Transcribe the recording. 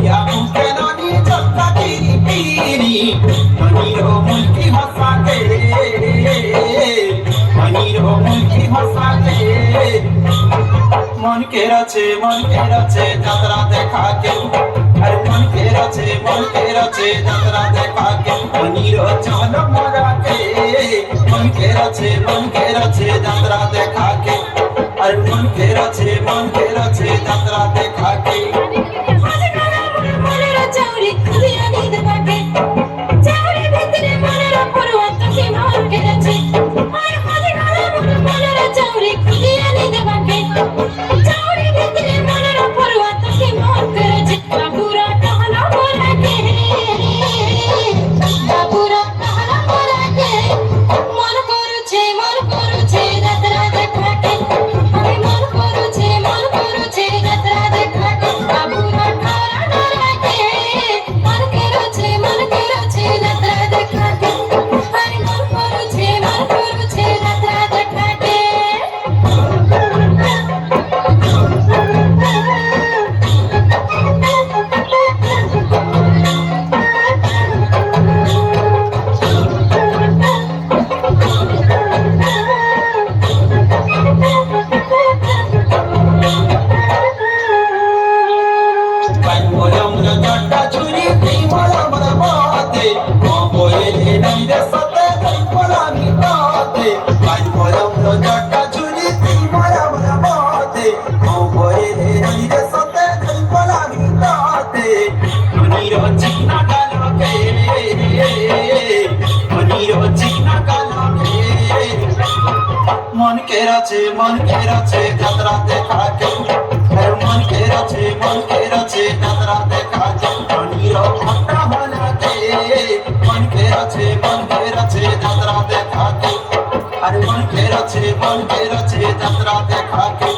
Ya mungkin ni jaka kiri kiri, maniro mulki hasake, maniro mulki hasake. मन के रचे যাত্রা দেখা কেউ আর মন के रचे যাত্রা দেখা কেউ মনির চল মরাকে মন के रचे যাত্রা দেখা কেউ আর মন के रचे যাত্রা দেখা কেউ मन के रचे যাত্রা দেখা কেউ मन के रचे যাত্রা দেখা কেউ মনির ভাটা হলাকে मन के रचे যাত্রা দেখা কেউ আর मन के रचे যাত্রা দেখা কেউ